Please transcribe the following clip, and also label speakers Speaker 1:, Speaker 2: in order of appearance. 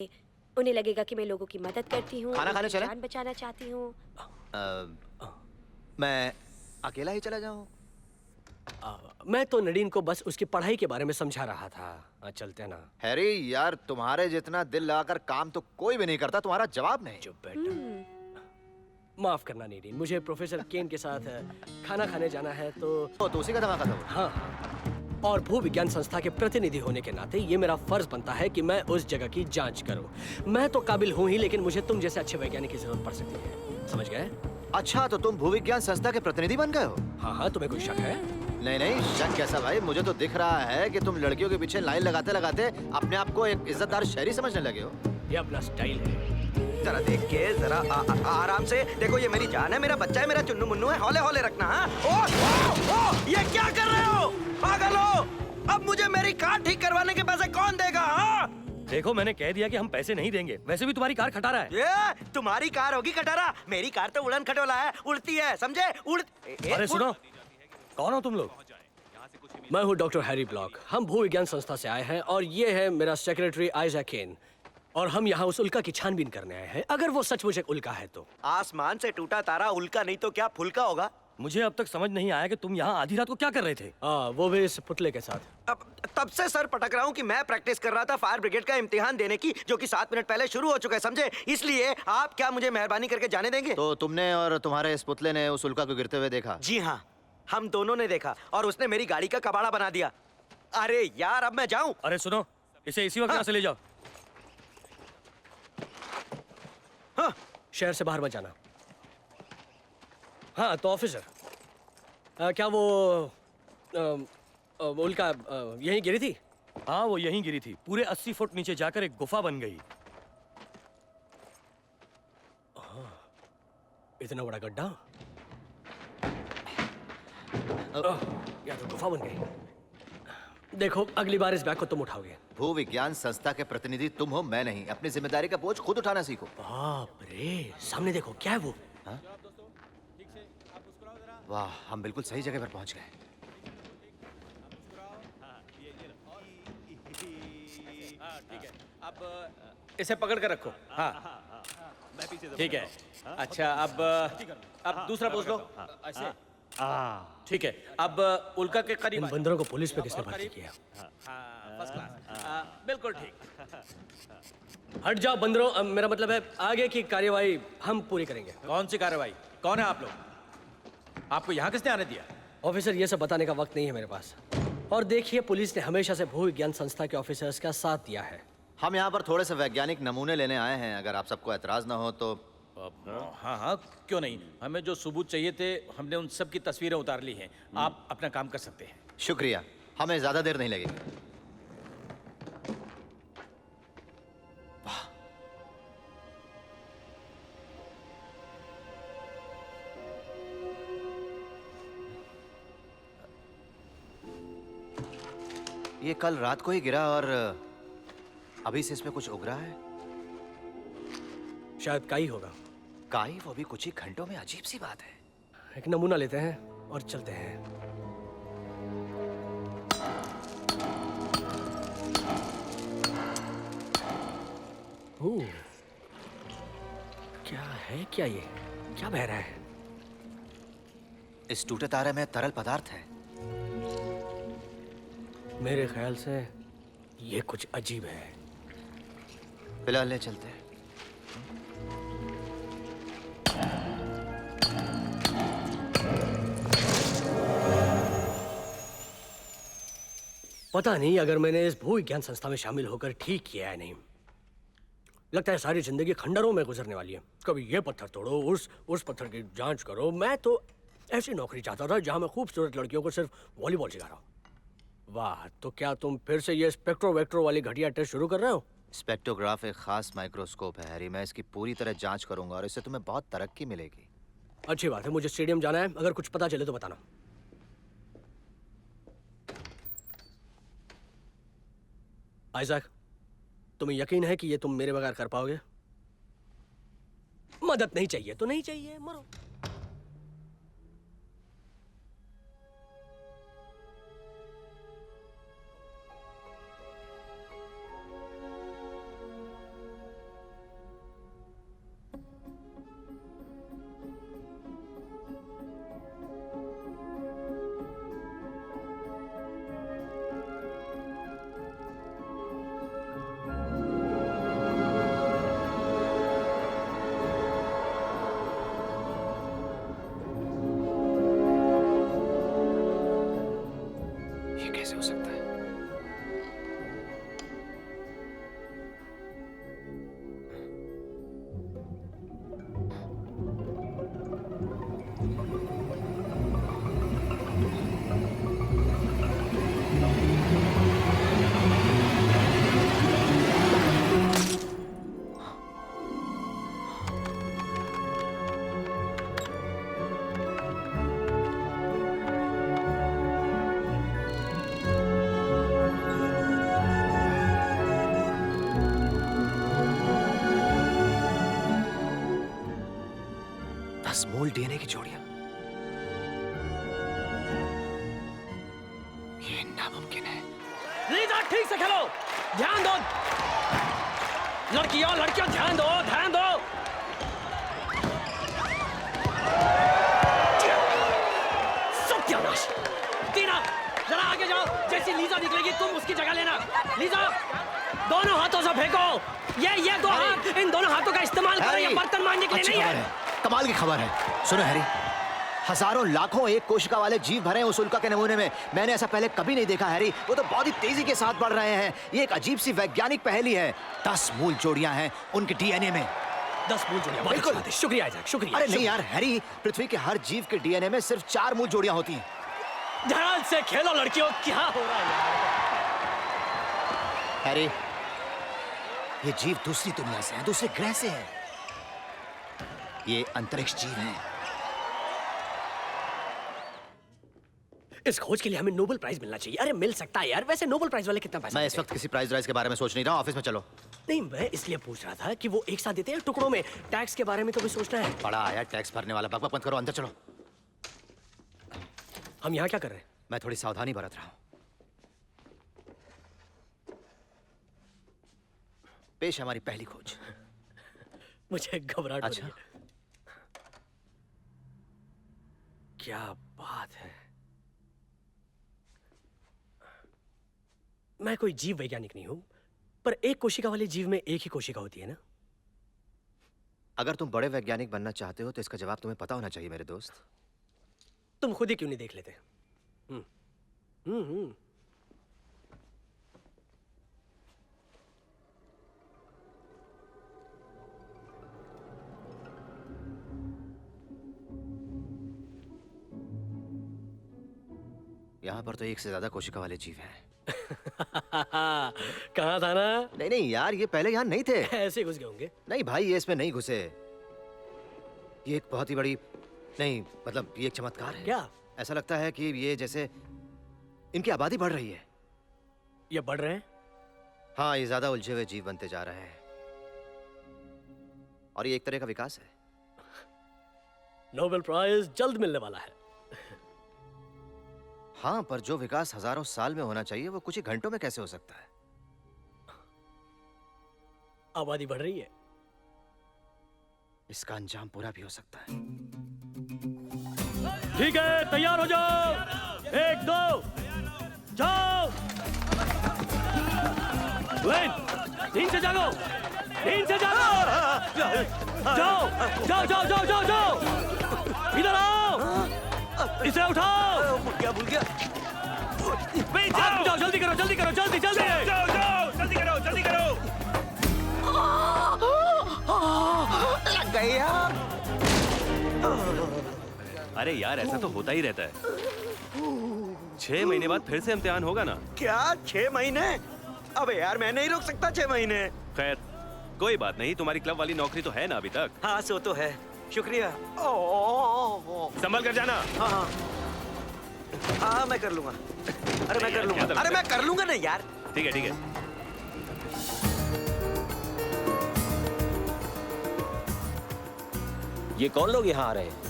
Speaker 1: उन्हें लगेगा कि मैं लोगों की मदद करती हूँ,
Speaker 2: खाना खाने
Speaker 1: उनकी
Speaker 2: चलें?
Speaker 1: जान बचाना चाहती हूँ।
Speaker 2: मैं अकेला ही चला जाऊं?
Speaker 3: मैं तो नडीन को बस उसकी पढ़ाई के बारे में समझा रहा था। चलते ना।
Speaker 2: हैरी यार, तुम्हारे जितना दिल लगाकर काम तो कोई भी नहीं करता। तुम्हारा जवाब नहीं।
Speaker 3: चुप बेटा। माफ करना नडीन, मुझे प्रोफेसर केन के साथ खाना खाने जाना है
Speaker 2: तो उसी का धमाका था वो।
Speaker 3: हाँ, और भूविज्ञान संस्था के प्रतिनिधि होने के नाते ये मेरा फर्ज बनता है कि मैं उस जगह की जांच करूं। मैं तो काबिल हूं ही, लेकिन मुझे तुम जैसे अच्छे वैज्ञानिक की जरूरत पड़ सकती है। समझ गए?
Speaker 2: अच्छा, तो तुम भूविज्ञान संस्था के प्रतिनिधि बन गए हो?
Speaker 3: हाँ, तुम्हें कोई शक है?
Speaker 2: नहीं नहीं, शक कैसा भाई? मुझे तो दिख रहा है कि तुम लड़कियों के पीछे लाइन लगाते लगाते अपने आप को एक इज्जतदार शहरी समझने लगे हो।
Speaker 3: ये अपना स्टाइल है।
Speaker 4: जरा देख के, जरा आराम से देखो। ये मेरी जान है, मेरा बच्चा है, मेरा चुन्नू मुन्नू है। हौले हौले रखना। हाँ? ओ, ये क्या कर रहे हो? पागल हो? अब मुझे मेरी कार ठीक करवाने के पैसे कौन देगा? हाँ?
Speaker 5: देखो, मैंने कह दिया कि हम पैसे नहीं देंगे। वैसे भी तुम्हारी कार खटारा है।
Speaker 4: ये तुम्हारी कार होगी खटारा, मेरी कार तो उड़न खटोला है, उड़ती है, समझे?
Speaker 5: अरे सुनो, कौन हो तुम लोग?
Speaker 3: मैं हूँ डॉक्टर हैरी ब्लॉक। हम भूविज्ञान संस्था से आए हैं और ये है मेरा सेक्रेटरी आइजैक केन। और हम यहाँ उस उल्का की छानबीन करने आए हैं, अगर वो सचमुच एक उल्का है तो।
Speaker 4: आसमान से टूटा तारा उल्का नहीं तो क्या फुल्का होगा?
Speaker 5: मुझे अब तक समझ नहीं आया कि तुम यहाँ आधी रात को क्या कर रहे थे।
Speaker 3: वो भी इस पुतले के साथ।
Speaker 4: अब तब से सर पटक रहा हूँ कि मैं प्रैक्टिस कर रहा था फायर ब्रिगेड का इम्तिहान देने की, जो कि 7 मिनट पहले शुरू हो चुका है, समझे? इसलिए आप क्या मुझे मेहरबानी करके जाने देंगे?
Speaker 2: तो तुमने और तुम्हारे इस पुतले ने उस उल्का को गिरते हुए देखा?
Speaker 4: जी हाँ, हम दोनों ने देखा और उसने मेरी गाड़ी का कबाड़ा बना दिया। अरे यार, अब मैं जाऊं?
Speaker 5: अरे सुनो, इसे इसी वक्त यहाँ से ले जाओ।
Speaker 4: हाँ।
Speaker 3: शहर से बाहर मत जाना। हाँ तो ऑफिसर, क्या वो उल्का यहीं गिरी थी?
Speaker 5: हाँ, वो यहीं गिरी थी। पूरे 80 फुट नीचे जाकर एक गुफा बन गई।
Speaker 3: इतना बड़ा गड्ढा? या तो गुफा बन गई। देखो, अगली बार इस बैग को तुम उठाओगे।
Speaker 2: भूविज्ञान संस्था के प्रतिनिधि तुम हो, मैं नहीं। अपनी जिम्मेदारी का बोझ खुद उठाना सीखो।
Speaker 3: बाप रे, सामने देखो, क्या है वो?
Speaker 2: हाँ? वाह, हम बिल्कुल सही जगह पर पहुंच गए।
Speaker 6: अब इसे पकड़ कर रखो। हाँ, ठीक है। अच्छा, अब दूसरा पोज लो। ऐसे। ठीक है। अब उल्का के करीब
Speaker 3: इन बंदरों को पुलिस पे किसने भर्ती किया?
Speaker 6: First class. बिल्कुल ठीक।
Speaker 3: हट जाओ बंदरों, मेरा मतलब है आगे की कार्यवाही हम पूरी करेंगे।
Speaker 6: कौन सी कार्रवाई? कौन है आप लोग? आपको यहाँ किसने आने दिया?
Speaker 3: ऑफिसर, ये सब बताने का वक्त नहीं है मेरे पास। और देखिए, पुलिस ने हमेशा से भूविज्ञान संस्था के ऑफिसर्स का साथ दिया है।
Speaker 2: हम यहाँ पर थोड़े से वैज्ञानिक नमूने लेने आए हैं, अगर आप सबको एतराज ना हो तो।
Speaker 6: हाँ हाँ, क्यों नहीं। हमें जो सबूत चाहिए थे, हमने उन सब की तस्वीरें उतार ली हैं। आप अपना काम कर सकते हैं।
Speaker 2: शुक्रिया, हमें ज्यादा देर नहीं लगेगी। ये कल रात को ही गिरा और अभी से इसमें कुछ उग रहा है।
Speaker 3: शायद काई होगा।
Speaker 2: काई, वो भी कुछ ही घंटों में? अजीब सी बात है।
Speaker 3: एक नमूना लेते हैं और चलते हैं। क्या है? क्या ये क्या बह रहा है?
Speaker 2: इस टूटे तारे में तरल पदार्थ है।
Speaker 3: मेरे ख्याल से ये कुछ अजीब है।
Speaker 2: फिलहाल ले चलते हैं।
Speaker 3: पता नहीं अगर मैंने इस भूविज्ञान संस्था में शामिल होकर ठीक किया है नहीं। लगता है सारी जिंदगी खंडरों में गुजरने वाली है। कभी ये पत्थर तोड़ो, उस पत्थर की जांच करो। मैं तो ऐसी नौकरी चाहता था जहां मैं खूबसूरत लड़कियों को सिर्फ वॉलीबॉल सिखा रहा हूं। वाह, तो क्या तुम फिर से ये स्पेक्ट्रोवेक्ट्रो वाली घटिया टेस्ट शुरू कर रहे हो?
Speaker 2: स्पेक्ट्रोग्राफ एक खास माइक्रोस्कोप है हैरी। मैं इसकी पूरी तरह जांच करूंगा और इससे तुम्हें बहुत तरक्की मिलेगी।
Speaker 3: अच्छी बात है, मुझे स्टेडियम जाना है। अगर कुछ पता चले तो बताना। आइजैक, तुम्हें यकीन है कि ये तुम मेरे बगैर कर पाओगे? मदद नहीं चाहिए तो नहीं चाहिए, मरो।
Speaker 2: मूल डीएनए की जोड़ियां। ये नामुमकिन है।
Speaker 3: लीजा ठीक से खेलो, ध्यान दो लड़कियों ध्यान दो सत्यानाश। टीना जरा आगे जाओ, जैसी लीजा निकलेगी तुम उसकी जगह लेना। लीजा दोनों हाथों से फेंको, ये दो हाथ, इन दोनों हाथों का इस्तेमाल करो, ये बर्तन मांजने के लिए
Speaker 2: अच्छी
Speaker 3: नहीं
Speaker 2: खबर
Speaker 3: है।
Speaker 2: है, कमाल की खबर है। सुनो हैरी, हजारों लाखों एक कोशिका वाले जीव भरे हैं उस उल्का के नमूने में। मैंने ऐसा पहले कभी नहीं देखा हैरी। वो तो बहुत ही तेजी के साथ बढ़ रहे हैं। ये एक अजीब सी वैज्ञानिक पहेली है। 10 मूल जोड़ियां हैं उनके डीएनए में।
Speaker 3: 10 मूल जोड़ियां,
Speaker 2: बिल्कुल।
Speaker 3: बिल्कुल। शुक्रिया आइजैक, शुक्रिया।
Speaker 2: अरे नहीं यार हैरी, पृथ्वी के हर जीव के डीएनए में सिर्फ 4 मूल जोड़ियां होती हैं।
Speaker 3: ध्यान से खेलो लड़कियों, क्या हो रहा है
Speaker 2: हैरी, ये जीव दूसरी दुनिया से हैं, दूसरे ग्रह से हैं। ये अंतरिक्ष जीव हैं।
Speaker 3: इस खोज के लिए हमें नोबेल प्राइज मिलना चाहिए। अरे मिल सकता है यार, वैसे नोबेल प्राइज वाले कितना पैसा
Speaker 2: मैं इस
Speaker 3: देते
Speaker 2: वक्त किसी प्राइज राइज के बारे में सोच नहीं रहा हूं। ऑफिस में चलो।
Speaker 3: हैं? नहीं, मैं इसलिए पूछ रहा था कि वो एक साथ देते हैं टुकड़ों में। टैक्स के बारे में तो भी सोचना है।
Speaker 2: बड़ा आया टैक्स भरने वाला। बकबक मत करो, अंदर चलो।
Speaker 3: हम यहाँ क्या कर रहे हैं?
Speaker 2: मैं थोड़ी सावधानी बरत रहा हूं। पेश है हमारी पहली खोज।
Speaker 3: मुझे घबराहट हो रही
Speaker 2: अच्छा।
Speaker 3: है। क्या बात है। मैं कोई जीव वैज्ञानिक नहीं हूं, पर एक कोशिका वाले जीव में एक ही कोशिका होती है ना?
Speaker 2: अगर तुम बड़े वैज्ञानिक बनना चाहते हो तो इसका जवाब तुम्हें पता होना चाहिए मेरे दोस्त।
Speaker 3: तुम खुद ही क्यों नहीं देख लेते? हम्म हम्म हम्म।
Speaker 2: यहाँ पर तो एक से ज्यादा कोशिका वाले जीव हैं।
Speaker 3: कहाँ था ना?
Speaker 2: नहीं नहीं यार, ये पहले यहाँ नहीं थे।
Speaker 3: ऐसे घुस गए होंगे।
Speaker 2: नहीं भाई, ये इसमें नहीं घुसे। ये एक बहुत ही बड़ी, नहीं मतलब ये एक चमत्कार है।
Speaker 3: क्या?
Speaker 2: ऐसा लगता है कि ये जैसे इनकी आबादी बढ़ रही है।
Speaker 3: ये बढ़ रहे हैं?
Speaker 2: हाँ, ये ज्यादा उलझे हुए जीव बनते जा रहे हैं और ये एक तरह का विकास है।
Speaker 3: नोबेल प्राइज जल्द मिलने वाला है।
Speaker 2: हाँ, पर जो विकास हजारों साल में होना चाहिए वो कुछ ही घंटों में कैसे हो सकता है?
Speaker 3: आबादी बढ़ रही है।
Speaker 2: इसका अंजाम पूरा भी हो सकता है।
Speaker 5: ठीक है, तैयार हो जाओ। 1 2 जाओ। वेन, 3 से जागो। 3 से जागो। जाओ जाओ जाओ जाओ जाओ जाओ। इधर आओ, इसे उठाओ।
Speaker 4: भूल गया।
Speaker 5: जाओ जाओ, जल्दी करो जल्दी करो, जल्दी जल्दी जाओ जाओ, जल्दी करो जल्दी करो।
Speaker 4: लग गई यार।
Speaker 5: अरे यार, ऐसा तो होता ही रहता है। 6 महीने बाद फिर से इम्तिहान होगा ना?
Speaker 4: क्या 6 महीने? अबे यार, मैं नहीं रुक सकता 6 महीने।
Speaker 5: खैर, कोई बात नहीं, तुम्हारी क्लब वाली नौकरी तो है ना अभी तक।
Speaker 4: हाँ, सो तो है। शुक्रिया।
Speaker 5: संभल कर जाना।
Speaker 4: हाँ, मैं कर लूंगा। अरे मैं कर लूंगा। अरे मैं कर लूंगा ना यार।
Speaker 5: ठीक है ठीक है।
Speaker 7: ये कौन लोग यहाँ आ रहे हैं?